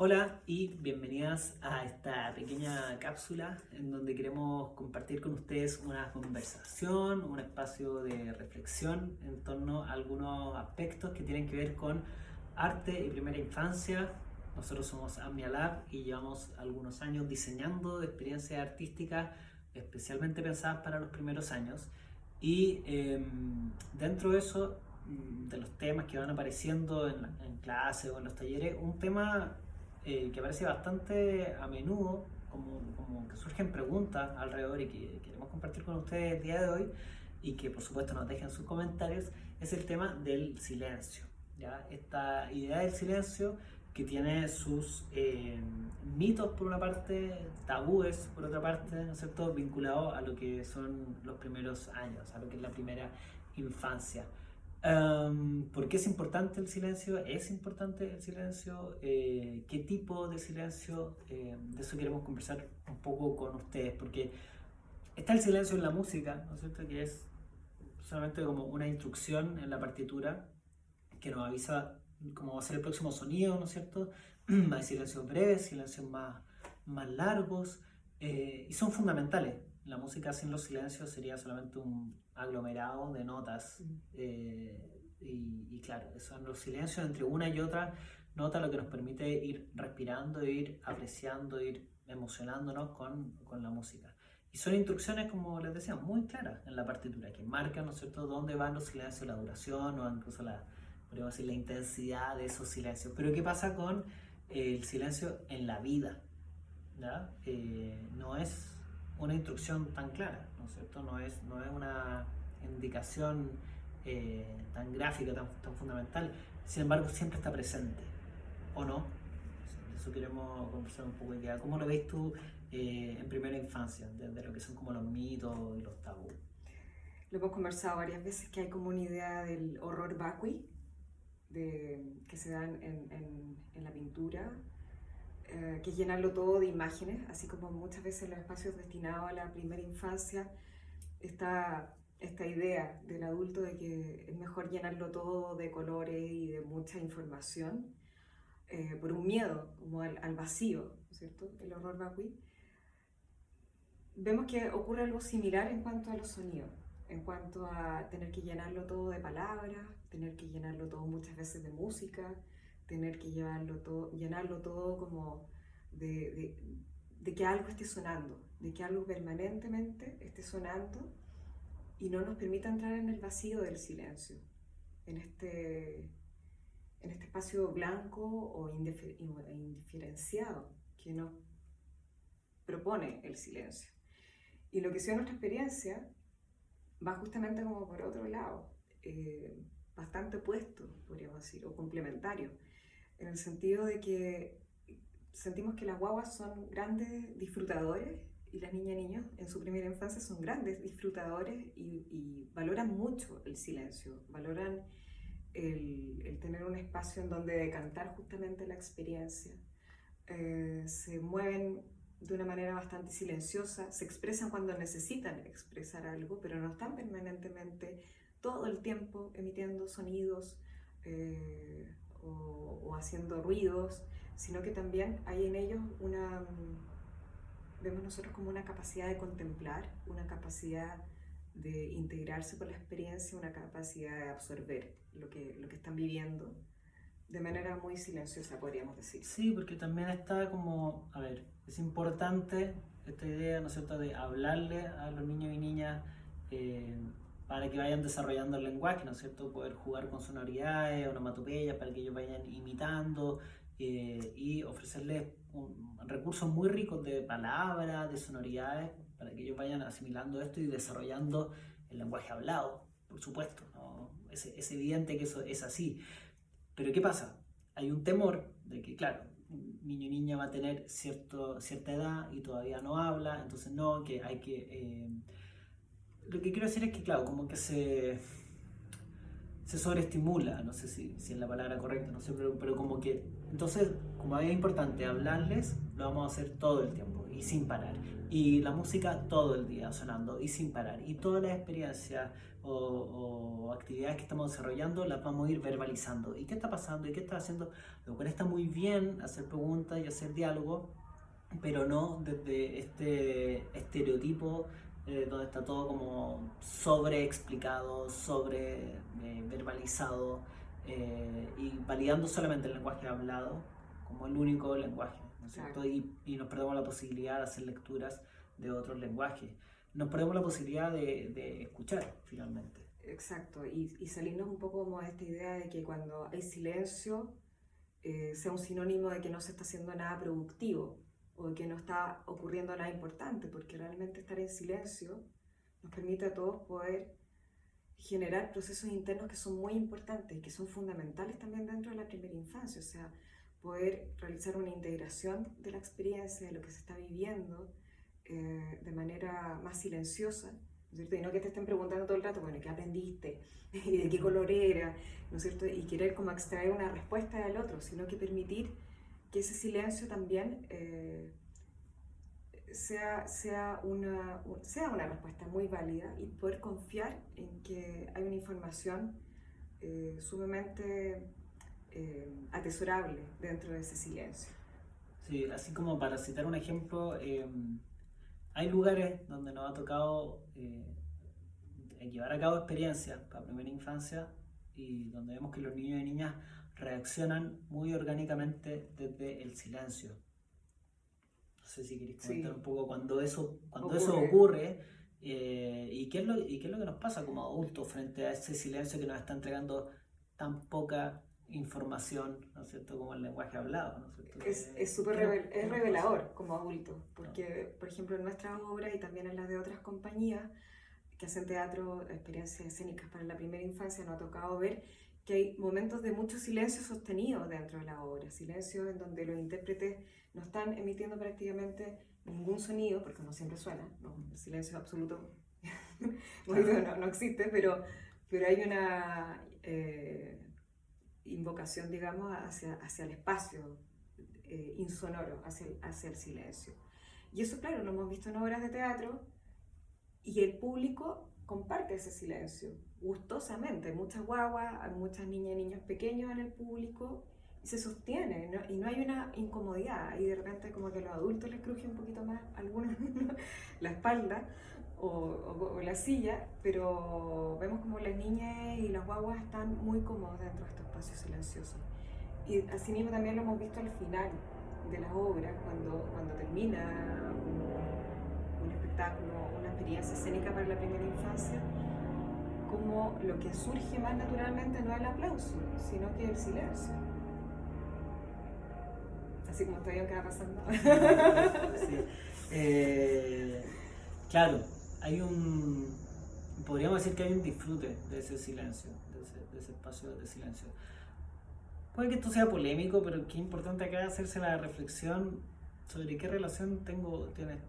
Hola y bienvenidas a esta pequeña cápsula en donde queremos compartir con ustedes una conversación, un espacio de reflexión en torno a algunos aspectos que tienen que ver con arte y primera infancia. Nosotros somos Amnia Lab y llevamos algunos años diseñando experiencias artísticas especialmente pensadas para los primeros años y dentro de eso, de los temas que van apareciendo en clase o en los talleres, un tema que aparece bastante a menudo, como que surgen preguntas alrededor y que queremos compartir con ustedes el día de hoy y que por supuesto nos dejen sus comentarios, es el tema del silencio. ¿Ya? Esta idea del silencio que tiene sus mitos por una parte, tabúes por otra parte, ¿no es cierto?, vinculados a lo que son los primeros años, a lo que es la primera infancia. ¿Por qué es importante el silencio? ¿Es importante el silencio? ¿Qué tipo de silencio? De eso queremos conversar un poco con ustedes, porque está el silencio en la música, ¿no es cierto?, que es solamente como una instrucción en la partitura que nos avisa cómo va a ser el próximo sonido, ¿no es cierto? Hay silencios breves, silencios más largos, y son fundamentales. La música sin los silencios sería solamente un aglomerado de notas. Y claro, son los silencios entre una y otra nota lo que nos permite ir respirando, ir apreciando, ir emocionándonos con la música. Y son instrucciones, como les decía, muy claras en la partitura, que marcan, ¿no es cierto?, dónde van los silencios, la duración o incluso podríamos decir, la intensidad de esos silencios. Pero ¿qué pasa con el silencio en la vida? ¿Ya? No es una instrucción tan clara, ¿no es cierto? No es una indicación tan gráfica, tan fundamental. Sin embargo, siempre está presente, ¿o no? De eso queremos conversar un poco. ¿Cómo lo ves tú en primera infancia, desde lo que son como los mitos y los tabús? Lo hemos conversado varias veces que hay como una idea del horror vacui que se da en la pintura, que es llenarlo todo de imágenes, así como muchas veces en los espacios destinados a la primera infancia está esta idea del adulto de que es mejor llenarlo todo de colores y de mucha información, por un miedo como al vacío, ¿no es cierto? El horror vacui. Vemos que ocurre algo similar en cuanto a los sonidos, en cuanto a tener que llenarlo todo de palabras, tener que llenarlo todo muchas veces de música, tener que llenarlo todo como de, de que algo esté sonando, de que algo permanentemente esté sonando y no nos permita entrar en el vacío del silencio, en este, en este espacio blanco o indiferenciado que nos propone el silencio. Y lo que sea nuestra experiencia va justamente como por otro lado, bastante opuesto, podríamos decir, o complementario, en el sentido de que sentimos que las guaguas son grandes disfrutadores y las niñas y niños en su primera infancia son grandes disfrutadores y valoran mucho el silencio, valoran el tener un espacio en donde decantar justamente la experiencia. Se mueven de una manera bastante silenciosa, se expresan cuando necesitan expresar algo, pero no están permanentemente todo el tiempo emitiendo sonidos o haciendo ruidos, sino que también hay en ellos vemos nosotros como una capacidad de contemplar, una capacidad de integrarse con la experiencia, una capacidad de absorber lo que están viviendo de manera muy silenciosa, podríamos decir. Sí, porque también está como, a ver, es importante esta idea, ¿no es cierto?, de hablarle a los niños y niñas eh, para que vayan desarrollando el lenguaje, ¿no es cierto?, poder jugar con sonoridades, onomatopeyas, para que ellos vayan imitando y ofrecerles recursos muy ricos de palabras, de sonoridades, para que ellos vayan asimilando esto y desarrollando el lenguaje hablado, por supuesto, ¿no? Es evidente que eso es así. Pero ¿qué pasa? Hay un temor de que, claro, un niño o niña va a tener cierta edad y todavía no habla, entonces no, que hay que... lo que quiero decir es que, claro, como que se sobreestimula, no sé si es la palabra correcta, no sé, pero como que Entonces, como es importante hablarles, lo vamos a hacer todo el tiempo y sin parar. Y la música todo el día sonando y sin parar. Y todas las experiencias o actividades que estamos desarrollando las vamos a ir verbalizando. ¿Y qué está pasando? ¿Y qué está haciendo? Lo cual está muy bien, hacer preguntas y hacer diálogo, pero no desde este estereotipo donde está todo como sobre explicado, sobre verbalizado y validando solamente el lenguaje hablado como el único lenguaje, ¿no es cierto? Claro. Y nos perdemos la posibilidad de hacer lecturas de otros lenguajes. Nos perdemos la posibilidad de escuchar finalmente. Exacto, y salirnos un poco como de esta idea de que cuando hay silencio sea un sinónimo de que no se está haciendo nada productivo o de que no está ocurriendo nada importante, porque realmente estar en silencio nos permite a todos poder generar procesos internos que son muy importantes y que son fundamentales también dentro de la primera infancia, o sea, poder realizar una integración de la experiencia, de lo que se está viviendo de manera más silenciosa, ¿no es cierto? Y no que te estén preguntando todo el rato, bueno, ¿qué aprendiste? ¿Y de qué color era? ¿No es cierto? Y querer como extraer una respuesta del otro, sino que permitir que ese silencio también sea una respuesta muy válida y poder confiar en que hay una información sumamente atesorable dentro de ese silencio. Sí, así como para citar un ejemplo, hay lugares donde nos ha tocado llevar a cabo experiencias para primera infancia y donde vemos que los niños y niñas reaccionan muy orgánicamente desde el silencio. No sé si queréis comentar Sí, un poco cuando eso ocurre. ocurre y qué es lo que nos pasa como adultos frente a ese silencio que nos está entregando tan poca información, ¿no es cierto?, como el lenguaje hablado, ¿no es cierto? Es súper ¿Qué es nos pasa? revelador como adulto, porque, por ejemplo, en nuestras obras y también en las de otras compañías que hacen teatro, experiencias escénicas para la primera infancia, nos ha tocado ver que hay momentos de mucho silencio sostenido dentro de la obra, silencio en donde los intérpretes no están emitiendo prácticamente ningún sonido, porque no siempre suena, ¿no? El silencio absoluto Claro. no existe, pero hay una invocación, digamos, hacia el espacio insonoro, hacia el silencio. Y eso, claro, lo hemos visto en obras de teatro y el público comparte ese silencio gustosamente. Hay muchas guaguas, hay muchas niñas y niños pequeños en el público y se sostiene, ¿no? Y no hay una incomodidad. Y de repente como que a los adultos les cruje un poquito más algunos la espalda o la silla, pero vemos como las niñas y las guaguas están muy cómodos dentro de estos espacios silenciosos. Y asimismo también lo hemos visto al final de las obras, cuando termina un espectáculo, una experiencia escénica para la primera infancia, como lo que surge más naturalmente no es el aplauso, sino que el silencio. Así como todavía queda pasando. Sí. Claro, hay podríamos decir que hay un disfrute de ese silencio, de ese espacio de silencio. Puede que esto sea polémico, pero qué importante acá hacerse la reflexión sobre qué relación tienes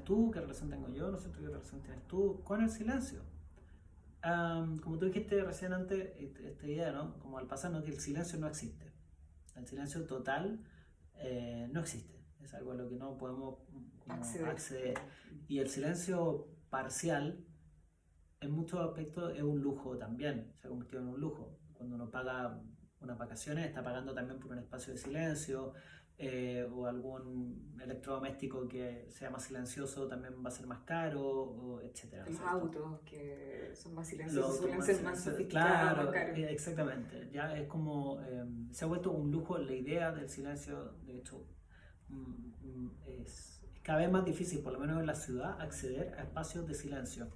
tú, qué relación tengo yo, no sé qué relación tienes tú con el silencio. Como tú dijiste recién antes, esta idea, ¿no? Como al pasar, ¿no? Que el silencio no existe. El silencio total no existe. Es algo a lo que no podemos acceder. Y el silencio parcial, en muchos aspectos, es un lujo también. Se ha convertido en un lujo. Cuando uno paga unas vacaciones, está pagando también por un espacio de silencio. O algún electrodoméstico que sea más silencioso también va a ser más caro, etcétera. Los ¿cierto? autos que son más Los silenciosos autos suelen más ser más silenciosos, sofisticados, más claro, caros. exactamente. Ya es como se ha vuelto un lujo la idea del silencio. De hecho, es cada vez más difícil, por lo menos en la ciudad, acceder a espacios de silencio.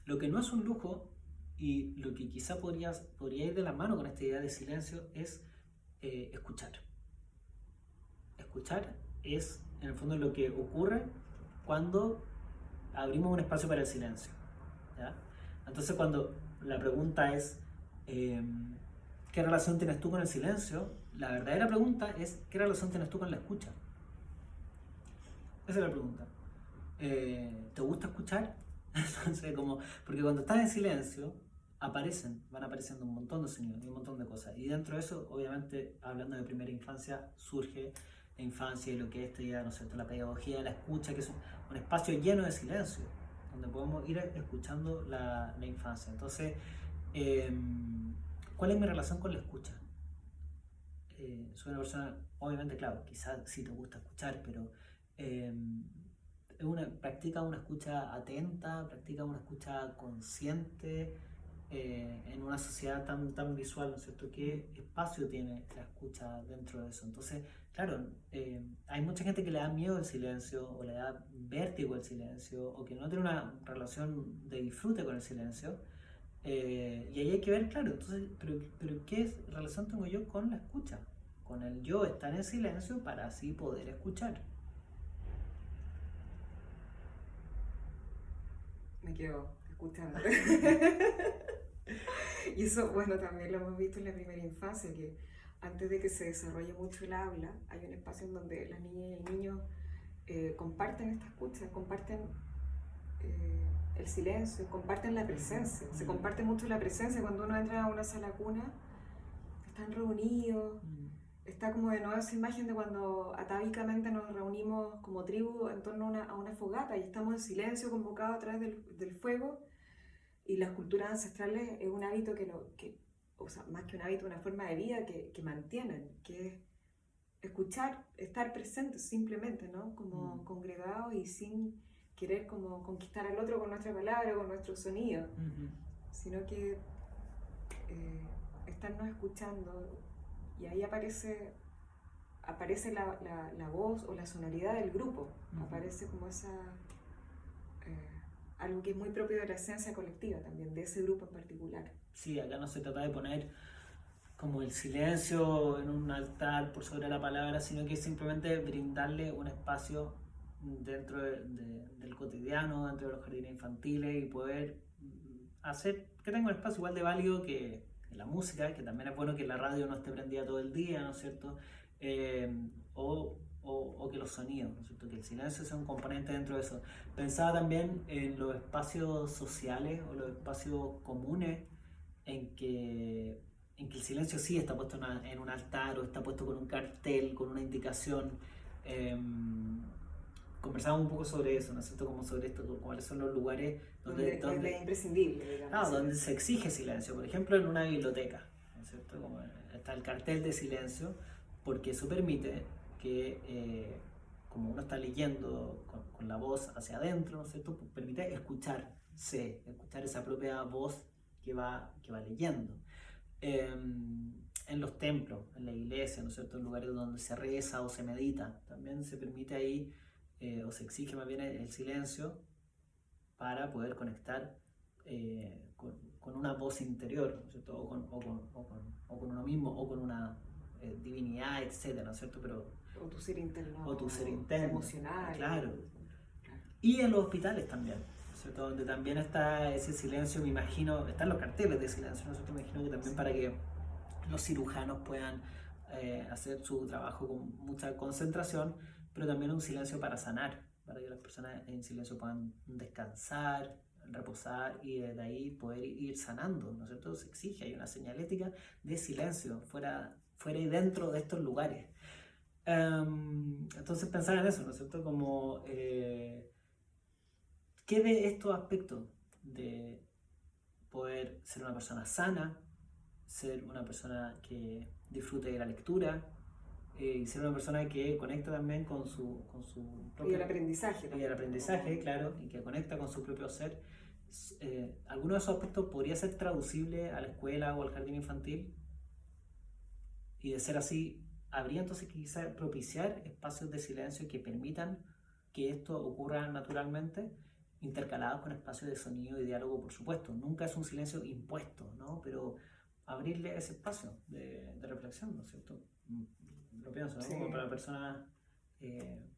Lo que no es un lujo y lo que quizá podría ir de la mano con esta idea de silencio es escuchar. Escuchar es, en el fondo, lo que ocurre cuando abrimos un espacio para el silencio, ¿ya? Entonces, cuando la pregunta es ¿qué relación tienes tú con el silencio? La verdadera pregunta es ¿qué relación tienes tú con la escucha? Esa es la pregunta. ¿Te gusta escuchar? Entonces, porque cuando estás en silencio, van apareciendo un montón de sonidos y un montón de cosas. Y dentro de eso, obviamente, hablando de primera infancia, surge la infancia y lo que es esto ya, ¿no es cierto?, la pedagogía de la escucha, que es un espacio lleno de silencio, donde podemos ir escuchando la infancia. Entonces, ¿cuál es mi relación con la escucha? Soy una persona, obviamente, claro, quizás sí te gusta escuchar, pero practica una escucha atenta, practica una escucha consciente, en una sociedad tan visual, ¿no es cierto? ¿Qué espacio tiene la escucha dentro de eso? Entonces, claro, hay mucha gente que le da miedo el silencio, o le da vértigo el silencio, o que no tiene una relación de disfrute con el silencio. Y ahí hay que ver, claro, entonces, pero ¿qué relación tengo yo con la escucha? Con el yo estar en silencio para así poder escuchar. Me quedo escuchando. Y eso, bueno, también lo hemos visto en la primera infancia, que antes de que se desarrolle mucho el habla, hay un espacio en donde las niñas y el niño comparten esta escucha, comparten el silencio, comparten la presencia. Se comparte mucho la presencia cuando uno entra a una sala cuna, están reunidos, está como de nuevo esa imagen de cuando atávicamente nos reunimos como tribu en torno a una fogata y estamos en silencio convocados a través del fuego. Y las culturas ancestrales es un hábito o sea, más que un hábito, una forma de vida que mantienen, que es escuchar, estar presentes simplemente, ¿no? Como congregados y sin querer como conquistar al otro con nuestra palabra, con nuestro sonido, sino que estarnos escuchando, y ahí aparece la voz o la sonoridad del grupo, aparece como esa... algo que es muy propio de la esencia colectiva también, de ese grupo en particular. Sí, acá no se trata de poner como el silencio en un altar por sobre la palabra, sino que simplemente brindarle un espacio dentro del cotidiano, dentro de los jardines infantiles, y poder hacer que tenga un espacio igual de válido que la música, que también es bueno que la radio no esté prendida todo el día, ¿no es cierto? O que los sonidos, ¿no es cierto? Que el silencio sea un componente dentro de eso. Pensaba también en los espacios sociales o los espacios comunes en que el silencio sí está puesto en un altar, o está puesto con un cartel, con una indicación. Conversábamos un poco sobre eso, ¿no es cierto? Como sobre esto, cuáles son los lugares donde es imprescindible, digamos. Donde se exige silencio. Por ejemplo, en una biblioteca, ¿no es cierto? Como está el cartel de silencio, porque eso permite que, como uno está leyendo con la voz hacia adentro, ¿no es cierto?, pues permite escuchar esa propia voz que va leyendo. En los templos, en la iglesia, ¿no es cierto?, en lugares donde se reza o se medita, también se permite ahí, o se exige más bien el silencio para poder conectar con una voz interior, ¿no es cierto?, o con uno mismo, o con una divinidad, etcétera, ¿no es cierto? O tu ser interno. O tu ser interno. Emocional. Claro. Y en los hospitales también, ¿no es cierto?, donde también está ese silencio, me imagino, están los carteles de silencio, ¿no es cierto? Me imagino que también para que los cirujanos puedan hacer su trabajo con mucha concentración, pero también un silencio para sanar, para que las personas en silencio puedan descansar, reposar, y desde ahí poder ir sanando, ¿no es cierto? Se exige, hay una señalética de silencio fuera y dentro de estos lugares. Entonces pensar en eso, ¿no es cierto? Como ¿qué de estos aspectos de poder ser una persona sana, ser una persona que disfrute de la lectura, y ser una persona que conecta también con su propio... Y el aprendizaje. Y el aprendizaje, claro, y que conecta con su propio ser. ¿Alguno de esos aspectos podría ser traducible a la escuela o al jardín infantil? Y de ser así, ¿habría entonces que quizás propiciar espacios de silencio que permitan que esto ocurra naturalmente, intercalados con espacios de sonido y diálogo, por supuesto? Nunca es un silencio impuesto, ¿no? Pero abrirle ese espacio de reflexión, ¿no es cierto? Lo pienso, ¿no? Sí. Como para personas que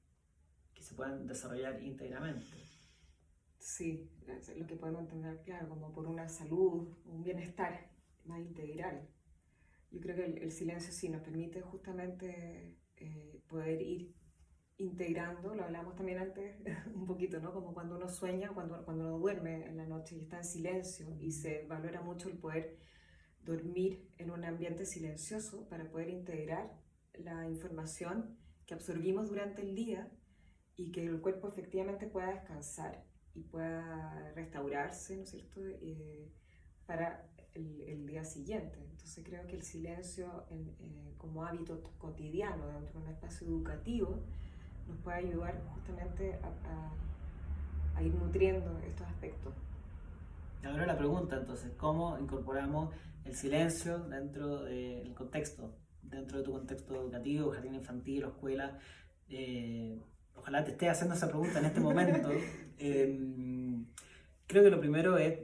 se puedan desarrollar íntegramente. Sí, lo que podemos entender, claro, como por una salud, un bienestar más integral. Yo creo que el silencio sí nos permite justamente poder ir integrando, lo hablamos también antes un poquito, ¿no? Como cuando uno sueña, cuando uno duerme en la noche y está en silencio y se valora mucho el poder dormir en un ambiente silencioso para poder integrar la información que absorbimos durante el día y que el cuerpo efectivamente pueda descansar y pueda restaurarse, ¿no es cierto?, para el día siguiente. Entonces creo que el silencio como hábito cotidiano dentro de un espacio educativo nos puede ayudar justamente a ir nutriendo estos aspectos. Ahora la pregunta entonces, ¿cómo incorporamos el silencio dentro del contexto, dentro de tu contexto educativo, jardín infantil o escuela? Ojalá te esté haciendo esa pregunta en este momento. Creo que lo primero es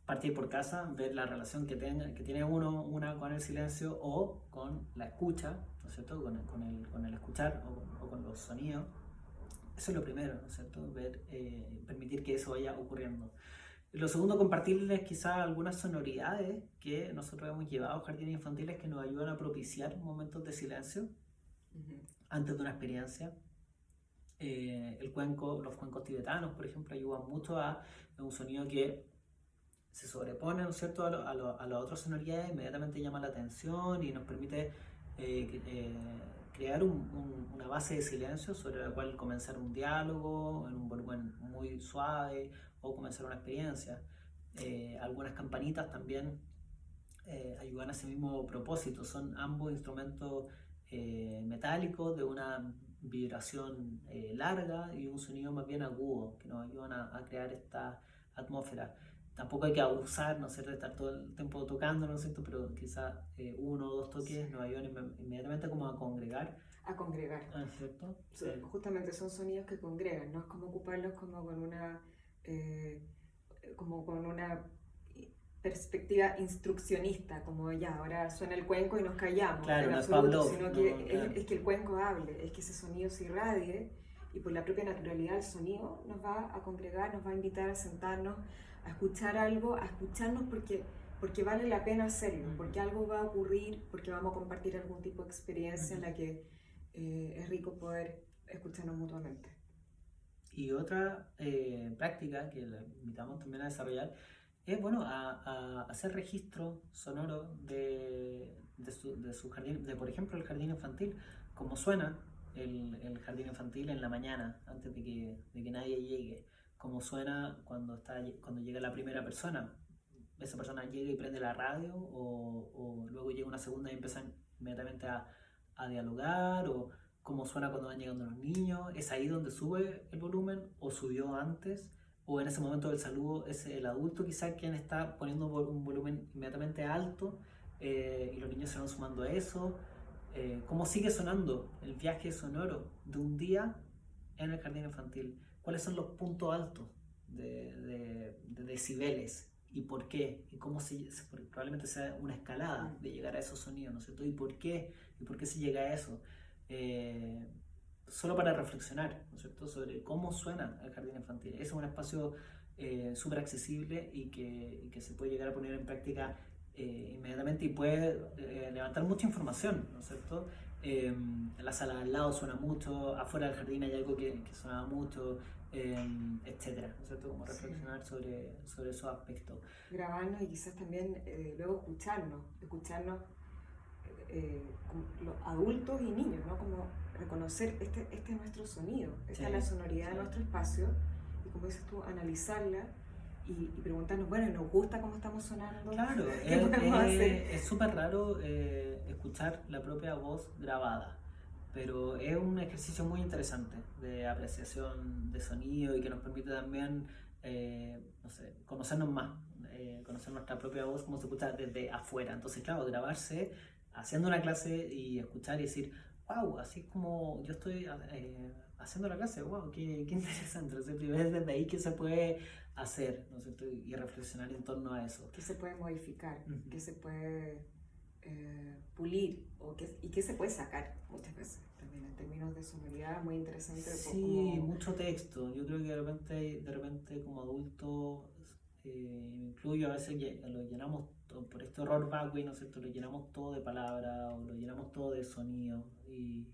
partir por casa, ver la relación que tiene una con el silencio o con la escucha, ¿no es cierto? Con el escuchar o con los sonidos. Eso es lo primero, ¿no es cierto? Permitir que eso vaya ocurriendo. Lo segundo, compartirles quizás algunas sonoridades que nosotros hemos llevado a jardines infantiles que nos ayudan a propiciar momentos de silencio antes de una experiencia. Los cuencos tibetanos, por ejemplo, ayudan mucho a un sonido que se sobrepone, ¿no es cierto?, a las otras sonoridades, inmediatamente llama la atención y nos permite crear una base de silencio sobre la cual comenzar un diálogo en un volumen muy suave o comenzar una experiencia. Algunas campanitas también ayudan a ese mismo propósito. Son ambos instrumentos metálicos de una vibración larga y un sonido más bien agudo que nos ayudan a crear esta atmósfera. Tampoco hay que abusar, no sé, de estar todo el tiempo tocando, ¿no es cierto? Pero quizás uno o dos toques nos ayudan inmediatamente como a congregar. A congregar. ¿Cierto? Sí. Justamente son sonidos que congregan, no es como ocuparlos como con una perspectiva instruccionista, como ya, ahora suena el cuenco y nos callamos, claro, en no absoluto, es sino que es que el cuenco hable, es que ese sonido se irradie y por la propia naturalidad del sonido nos va a congregar, nos va a invitar a sentarnos, a escuchar algo, a escucharnos porque vale la pena hacerlo, porque algo va a ocurrir, porque vamos a compartir algún tipo de experiencia en la que es rico poder escucharnos mutuamente. Y otra práctica que la invitamos también a desarrollar es, bueno, a hacer registro sonoro de su jardín, por ejemplo, el jardín infantil, cómo suena el jardín infantil en la mañana, antes de que nadie llegue, cómo suena cuando llega la primera persona. Esa persona llega y prende la radio o luego llega una segunda y empiezan inmediatamente a dialogar, o cómo suena cuando van llegando los niños. ¿Es ahí donde sube el volumen o subió antes? O en ese momento del saludo es el adulto quizá quien está poniendo un volumen inmediatamente alto y los niños se van sumando a eso. ¿Cómo sigue sonando el viaje sonoro de un día en el jardín infantil? ¿Cuáles son los puntos altos de decibeles? ¿Y por qué? ¿Y cómo porque probablemente sea una escalada de llegar a esos sonidos, ¿no es cierto? ¿Y por qué? ¿Y por qué se llega a eso? Solo para reflexionar, ¿no es cierto?, sobre cómo suena el jardín infantil. Es un espacio súper accesible y que se puede llegar a poner en práctica inmediatamente y puede levantar mucha información, ¿no es cierto? En la sala al lado suena mucho, afuera del jardín hay algo que suena mucho, etcétera, ¿no es cierto? Como reflexionar sobre esos aspectos. Grabarnos y quizás también luego escucharnos los adultos y niños, ¿no? Como reconocer este es nuestro sonido, esta es la sonoridad de nuestro espacio y como dices tú, analizarla y preguntarnos, bueno, ¿nos gusta cómo estamos sonando? Claro, es súper raro escuchar la propia voz grabada, pero es un ejercicio muy interesante de apreciación de sonido y que nos permite también, no sé, conocernos más, conocer nuestra propia voz, cómo se escucha desde afuera. Entonces, claro, grabarse haciendo una clase y escuchar y decir, wow, así es como yo estoy haciendo la clase, wow, qué interesante. Entonces, primero es desde ahí que se puede hacer, ¿no es cierto? Y reflexionar en torno a eso. ¿Qué se puede modificar? ¿Qué se puede pulir? ¿Y qué se puede sacar muchas veces? También en términos de sonoridad, muy interesante. Sí, mucho texto. Yo creo que de repente como adulto, me incluyo, a veces lo llenamos todo, por este horror vacui, ¿no es cierto? Lo llenamos todo de palabras o lo llenamos todo de sonido y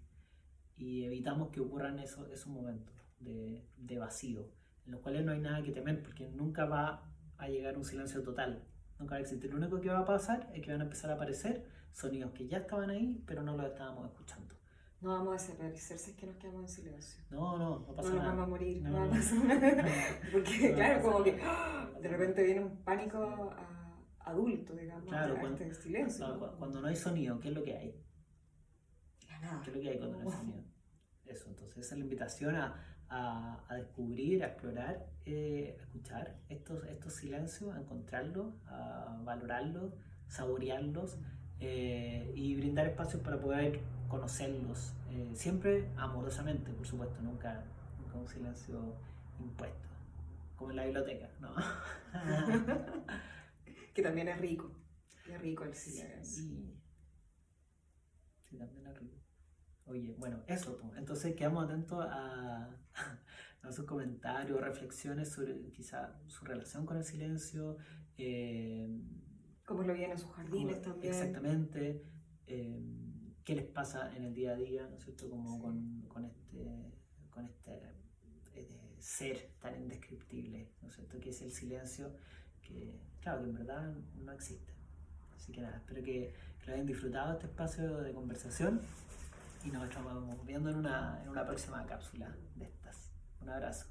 y evitamos que ocurran esos momentos de vacío, en los cuales no hay nada que temer, porque nunca va a llegar un silencio total, nunca va a existir. Lo único que va a pasar es que van a empezar a aparecer sonidos que ya estaban ahí, pero no los estábamos escuchando. No vamos a desaparecer si es que nos quedamos en silencio. No pasa No nos nada. vamos a morir, No, no va a no. pasar nada. Porque, No claro, pasa como que nada. de repente viene un pánico adulto, digamos, Claro, a este silencio. cuando no hay sonido, ¿qué es lo que hay? La nada. ¿Qué es lo que hay cuando no hay sonido? Eso, entonces esa es la invitación a descubrir, a explorar, a escuchar estos silencios, a encontrarlos, a valorarlos, saborearlos y brindar espacios para poder conocerlos, siempre amorosamente, por supuesto, nunca un silencio impuesto, como en la biblioteca, ¿no? Que también es rico el silencio. Sí, también es rico. Oye, bueno, eso, pues. Entonces quedamos atentos a sus comentarios, reflexiones sobre quizá su relación con el silencio. Como lo viven en sus jardines también. Exactamente. Qué les pasa en el día a día, ¿no es cierto? Como Sí. con este ser tan indescriptible, ¿no es cierto? Que es el silencio, que claro, que en verdad no existe. Así que nada, espero que lo hayan disfrutado este espacio de conversación y nos estamos viendo en una próxima cápsula de estas. Un abrazo.